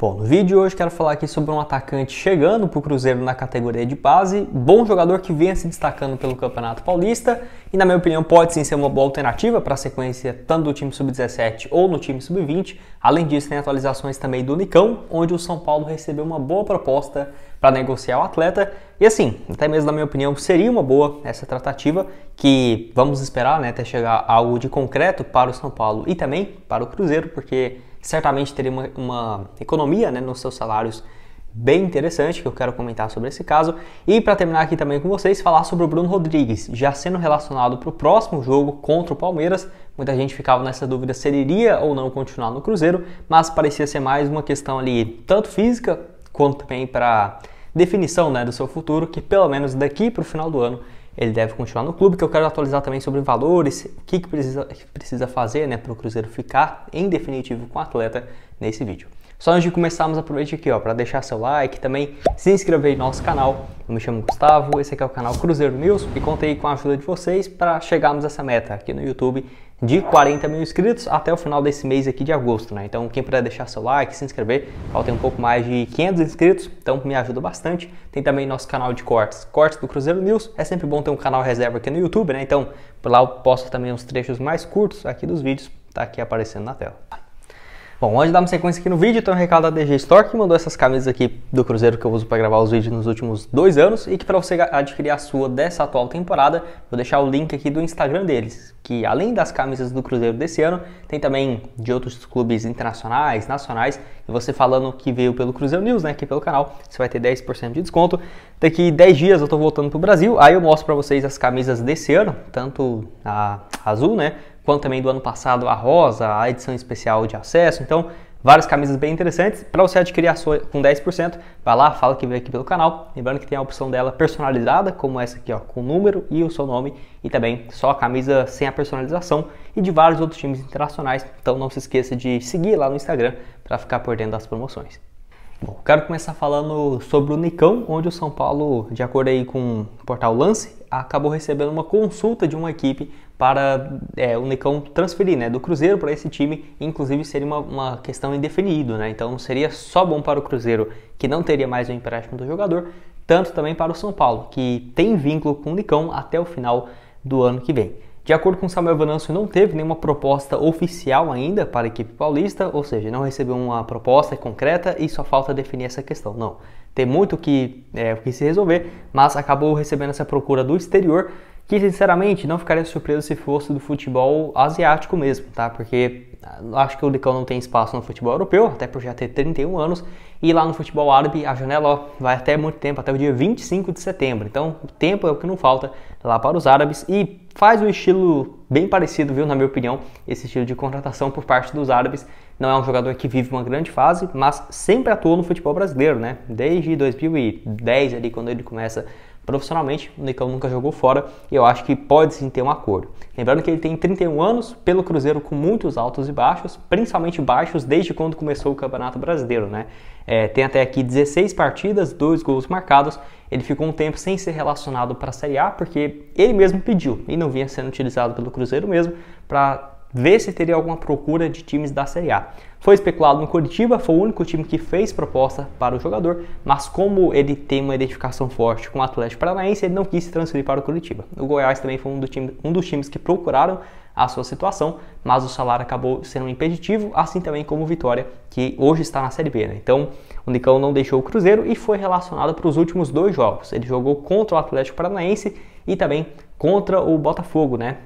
Bom, no vídeo de hoje quero falar aqui sobre um atacante chegando para o Cruzeiro na categoria de base, bom jogador que vem se destacando pelo Campeonato Paulista e, na minha opinião, pode sim ser uma boa alternativa para a sequência tanto do time Sub-17 ou no time Sub-20. Além disso, tem atualizações também do Nicão, onde o São Paulo recebeu uma boa proposta para negociar o atleta. E assim, até mesmo na minha opinião, seria uma boa essa tratativa, que vamos esperar, né, até chegar algo de concreto para o São Paulo e também para o Cruzeiro, porque certamente teria uma economia, né, nos seus salários bem interessante, que eu quero comentar sobre esse caso. E para terminar aqui também com vocês, falar sobre o Bruno Rodrigues, já sendo relacionado para o próximo jogo contra o Palmeiras. Muita gente ficava nessa dúvida se ele iria ou não continuar no Cruzeiro, mas parecia ser mais uma questão ali, tanto física, quanto também para definição, né, do seu futuro, que pelo menos daqui para o final do ano ele deve continuar no clube, que eu quero atualizar também sobre valores, o que precisa fazer, né, para o Cruzeiro ficar em definitivo com o atleta nesse vídeo. Só antes de começarmos, aproveite aqui para deixar seu like, também se inscrever no nosso canal. Eu me chamo Gustavo, esse aqui é o canal Cruzeiro News e contei com a ajuda de vocês para chegarmos a essa meta aqui no YouTube de 40 mil inscritos até o final desse mês aqui de agosto, né? Então quem puder deixar seu like, se inscrever, falta um pouco mais de 500 inscritos, então me ajuda bastante. Tem também nosso canal de cortes do Cruzeiro News, é sempre bom ter um canal reserva aqui no YouTube, né? Então por lá eu posto também uns trechos mais curtos aqui dos vídeos, tá aqui aparecendo na tela. Bom, antes de dar uma sequência aqui no vídeo, tem um recado da DG Store que mandou essas camisas aqui do Cruzeiro que eu uso para gravar os vídeos nos últimos 2 anos e que para você adquirir a sua dessa atual temporada, vou deixar o link aqui do Instagram deles, que além das camisas do Cruzeiro desse ano, tem também de outros clubes internacionais, nacionais, e você falando que veio pelo Cruzeiro News, né, aqui pelo canal, você vai ter 10% de desconto. Daqui 10 dias eu tô voltando pro Brasil, aí eu mostro para vocês as camisas desse ano, tanto a azul, né, quanto também do ano passado a rosa, a edição especial de acesso. Então, várias camisas bem interessantes. Para você adquirir a sua com 10%, vai lá, fala que veio aqui pelo canal. Lembrando que tem a opção dela personalizada, como essa aqui, ó, com o número e o seu nome. E também só a camisa sem a personalização e de vários outros times internacionais. Então não se esqueça de seguir lá no Instagram para ficar por dentro das promoções. Bom, quero começar falando sobre o Nicão, onde o São Paulo, de acordo aí com o portal Lance, acabou recebendo uma consulta de uma equipe para o Nicão transferir, né, do Cruzeiro para esse time. Inclusive seria uma questão indefinida, né? Então seria só bom para o Cruzeiro, que não teria mais o empréstimo do jogador, tanto também para o São Paulo, que tem vínculo com o Nicão até o final do ano que vem. De acordo com Samuel Venâncio, não teve nenhuma proposta oficial ainda para a equipe paulista, ou seja, não recebeu uma proposta concreta e só falta definir essa questão. Não, tem muito o que se resolver, mas acabou recebendo essa procura do exterior, que sinceramente não ficaria surpreso se fosse do futebol asiático mesmo, tá? Porque acho que o Nicão não tem espaço no futebol europeu, até por já ter 31 anos, e lá no futebol árabe a janela vai até muito tempo, até o dia 25 de setembro. Então o tempo é o que não falta lá para os árabes e faz um estilo bem parecido, viu, na minha opinião, esse estilo de contratação por parte dos árabes. Não é um jogador que vive uma grande fase, mas sempre atuou no futebol brasileiro, né? Desde 2010 ali, quando ele começa profissionalmente, o Nicão nunca jogou fora e eu acho que pode sim ter um acordo. Lembrando que ele tem 31 anos, pelo Cruzeiro com muitos altos e baixos, principalmente baixos desde quando começou o Campeonato Brasileiro, né? Tem até aqui 16 partidas, 2 gols marcados. Ele ficou um tempo sem ser relacionado para a Série A, porque ele mesmo pediu e não vinha sendo utilizado pelo Cruzeiro mesmo, para ver se teria alguma procura de times da Série A. Foi especulado no Coritiba, foi o único time que fez proposta para o jogador, mas como ele tem uma identificação forte com o Atlético Paranaense, ele não quis se transferir para o Coritiba. O Goiás também foi um dos times que procuraram a sua situação, mas o salário acabou sendo um impeditivo, assim também como o Vitória, que hoje está na Série B, né? Então, o Nicão não deixou o Cruzeiro e foi relacionado para os últimos 2 jogos. Ele jogou contra o Atlético Paranaense e também contra o Botafogo, né?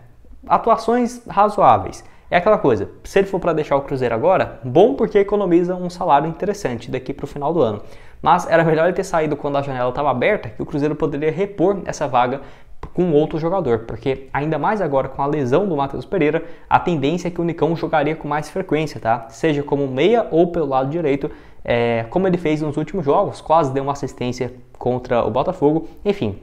Atuações razoáveis. É aquela coisa, se ele for para deixar o Cruzeiro agora, bom porque economiza um salário interessante daqui para o final do ano. Mas era melhor ele ter saído quando a janela estava aberta, que o Cruzeiro poderia repor essa vaga com outro jogador, porque ainda mais agora com a lesão do Matheus Pereira, a tendência é que o Nicão jogaria com mais frequência, tá? Seja como meia ou pelo lado direito, como ele fez nos últimos jogos, quase deu uma assistência contra o Botafogo. Enfim,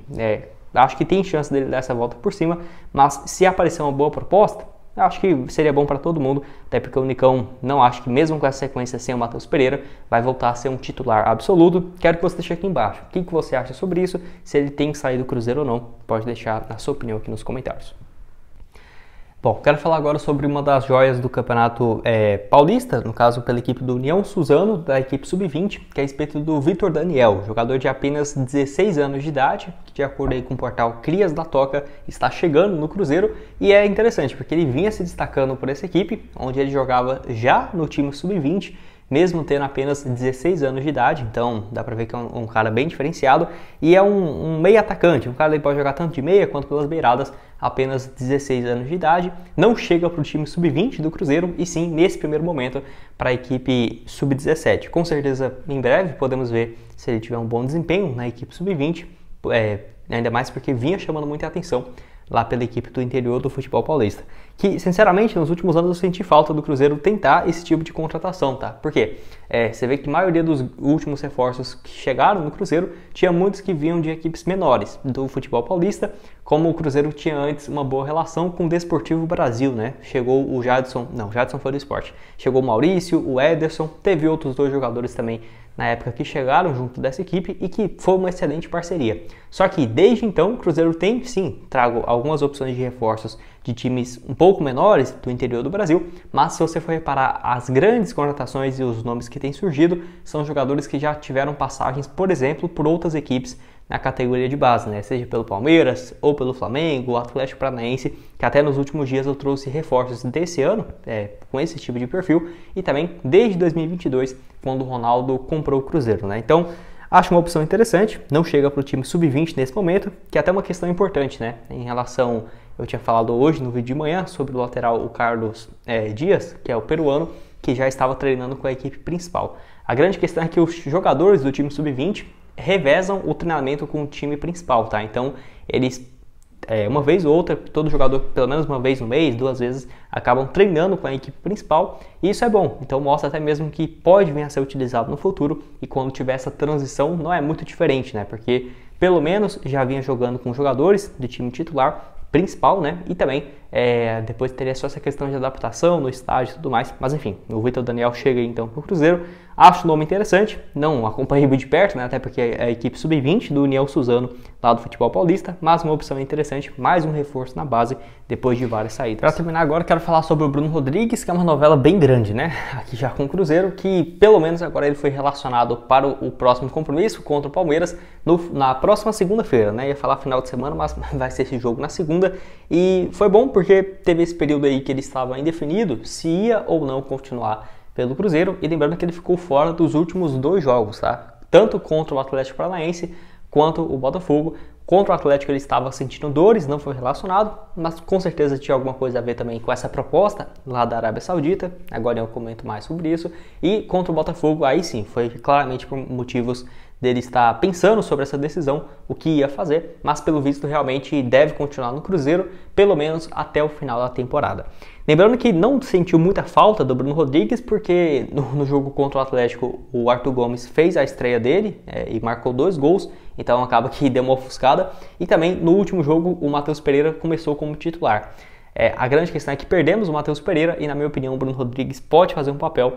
acho que tem chance dele dar essa volta por cima, mas se aparecer uma boa proposta, eu acho que seria bom para todo mundo, até porque o Nicão não acho que mesmo com essa sequência sem o Matheus Pereira, vai voltar a ser um titular absoluto. Quero que você deixe aqui embaixo o que você acha sobre isso, se ele tem que sair do Cruzeiro ou não, pode deixar a sua opinião aqui nos comentários. Bom, quero falar agora sobre uma das joias do Campeonato Paulista, no caso pela equipe do União Suzano, da equipe Sub-20, que é a respeito do Vitor Daniel, jogador de apenas 16 anos de idade, que de acordo aí com o portal Crias da Toca, está chegando no Cruzeiro, e é interessante porque ele vinha se destacando por essa equipe, onde ele jogava já no time Sub-20, mesmo tendo apenas 16 anos de idade, então dá pra ver que é um cara bem diferenciado, e é um meia atacante, um cara que pode jogar tanto de meia quanto pelas beiradas, apenas 16 anos de idade, não chega para o time Sub-20 do Cruzeiro, e sim, nesse primeiro momento, para a equipe Sub-17. Com certeza, em breve, podemos ver se ele tiver um bom desempenho na equipe Sub-20, ainda mais porque vinha chamando muita atenção lá pela equipe do interior do futebol paulista. Que, sinceramente, nos últimos anos eu senti falta do Cruzeiro tentar esse tipo de contratação, tá? Por quê? Você vê que a maioria dos últimos reforços que chegaram no Cruzeiro tinha muitos que vinham de equipes menores do futebol paulista, como o Cruzeiro tinha antes uma boa relação com o Desportivo Brasil, né? Chegou o Jadson, não, o Jadson foi do esporte. Chegou o Maurício, o Ederson, teve outros dois jogadores também na época que chegaram junto dessa equipe e que foi uma excelente parceria. Só que desde então o Cruzeiro tem sim, trago algumas opções de reforços de times um pouco menores do interior do Brasil, mas se você for reparar as grandes contratações e os nomes que têm surgido, são jogadores que já tiveram passagens, por exemplo, por outras equipes na categoria de base, né? Seja pelo Palmeiras ou pelo Flamengo, o Atlético Paranaense, que até nos últimos dias eu trouxe reforços desse ano, com esse tipo de perfil, e também desde 2022, quando o Ronaldo comprou o Cruzeiro, né? Então, acho uma opção interessante, não chega para o time Sub-20 nesse momento, que é até uma questão importante, né? Em relação, eu tinha falado hoje no vídeo de manhã sobre o lateral, o Carlos Dias, que é o peruano, que já estava treinando com a equipe principal. A grande questão é que os jogadores do time Sub-20 revezam o treinamento com o time principal, tá? Então, eles, uma vez ou outra, todo jogador, pelo menos uma vez no mês, 2 vezes, acabam treinando com a equipe principal, e isso é bom. Então, mostra até mesmo que pode vir a ser utilizado no futuro, e quando tiver essa transição, não é muito diferente, né? Porque, pelo menos, já vinha jogando com jogadores do time titular principal, né? E também, depois teria só essa questão de adaptação no estádio e tudo mais. Mas, enfim, o Vitor Daniel chega aí, então, para o Cruzeiro. Acho o nome interessante, não acompanhei de perto, né, até porque é a equipe Sub-20 do União Suzano, lá do futebol paulista, mas uma opção interessante, mais um reforço na base, depois de várias saídas. Para terminar agora, quero falar sobre o Bruno Rodrigues, que é uma novela bem grande, né, aqui já com o Cruzeiro, que pelo menos agora ele foi relacionado para o próximo compromisso contra o Palmeiras, na próxima segunda-feira, né, ia falar final de semana, mas vai ser esse jogo na segunda, e foi bom porque teve esse período aí que ele estava indefinido, se ia ou não continuar pelo Cruzeiro, e lembrando que ele ficou fora dos últimos 2 jogos, tá? Tanto contra o Atlético Paranaense quanto o Botafogo. Contra o Atlético ele estava sentindo dores, não foi relacionado, mas com certeza tinha alguma coisa a ver também com essa proposta lá da Arábia Saudita, agora eu comento mais sobre isso. E contra o Botafogo, aí sim, foi claramente por motivos dele estar pensando sobre essa decisão, o que ia fazer, mas pelo visto realmente deve continuar no Cruzeiro, pelo menos até o final da temporada. Lembrando que não sentiu muita falta do Bruno Rodrigues, porque no jogo contra o Atlético, o Arthur Gomes fez a estreia dele e marcou 2 gols, então acaba que deu uma ofuscada. E também no último jogo, o Matheus Pereira começou como titular. A grande questão é que perdemos o Matheus Pereira e, na minha opinião, o Bruno Rodrigues pode fazer um papel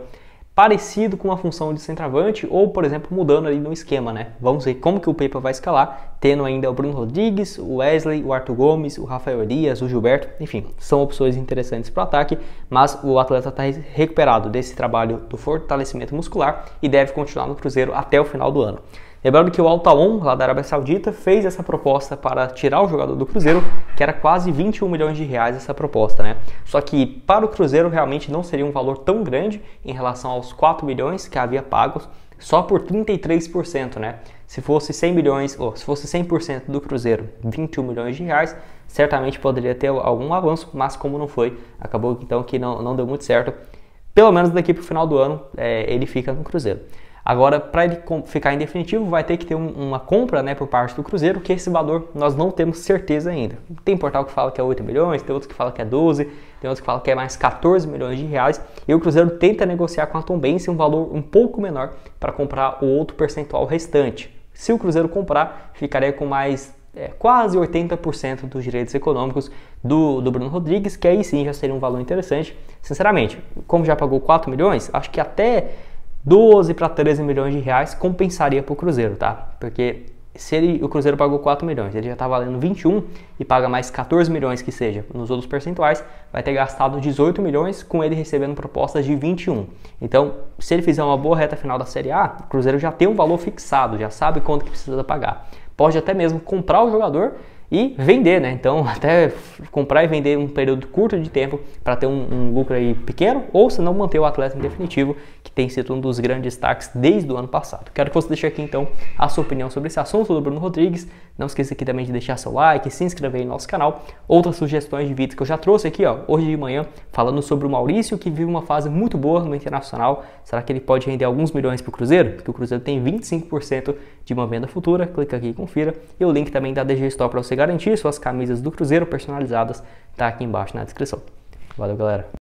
parecido com a função de centroavante ou, por exemplo, mudando ali no esquema, né? Vamos ver como que o Pepa vai escalar, tendo ainda o Bruno Rodrigues, o Wesley, o Arthur Gomes, o Rafael Elias, o Gilberto, enfim, são opções interessantes para o ataque, mas o atleta está recuperado desse trabalho do fortalecimento muscular e deve continuar no Cruzeiro até o final do ano. Lembrando que o Al Tawon, lá da Arábia Saudita, fez essa proposta para tirar o jogador do Cruzeiro, que era quase 21 milhões de reais essa proposta, né? Só que para o Cruzeiro realmente não seria um valor tão grande em relação aos 4 milhões que havia pagos, só por 33%, né? Se fosse 100 milhões, ou se fosse 100% do Cruzeiro, 21 milhões de reais, certamente poderia ter algum avanço, mas como não foi, acabou então que não deu muito certo. Pelo menos daqui para o final do ano, ele fica no Cruzeiro. Agora, para ele ficar em definitivo, vai ter que ter uma compra, né, por parte do Cruzeiro, que esse valor nós não temos certeza ainda. Tem portal que fala que é 8 milhões, tem outros que fala que é 12, tem outros que fala que é mais 14 milhões de reais, e o Cruzeiro tenta negociar com a Tombense um valor um pouco menor para comprar o outro percentual restante. Se o Cruzeiro comprar, ficaria com mais quase 80% dos direitos econômicos do Bruno Rodrigues, que aí sim já seria um valor interessante. Sinceramente, como já pagou 4 milhões, acho que até 12 para 13 milhões de reais compensaria para o Cruzeiro, tá? Porque se o Cruzeiro pagou 4 milhões, ele já está valendo 21 e paga mais 14 milhões que seja nos outros percentuais, vai ter gastado 18 milhões com ele recebendo propostas de 21. Então, se ele fizer uma boa reta final da Série A, o Cruzeiro já tem um valor fixado, já sabe quanto que precisa pagar. Pode até mesmo comprar o jogador e vender, né? Então, até comprar e vender um período curto de tempo para ter um lucro aí pequeno, ou se não manter o atleta em definitivo, que tem sido um dos grandes destaques desde o ano passado. Quero que você deixe aqui então a sua opinião sobre esse assunto do Bruno Rodrigues. Não esqueça aqui também de deixar seu like, se inscrever no nosso canal. Outras sugestões de vídeos que eu já trouxe aqui, ó, hoje de manhã, falando sobre o Maurício, que vive uma fase muito boa no Internacional. Será que ele pode render alguns milhões para o Cruzeiro? Porque o Cruzeiro tem 25% de uma venda futura. Clica aqui e confira. E o link também da DG Store para você garantir suas camisas do Cruzeiro personalizadas está aqui embaixo na descrição. Valeu, galera!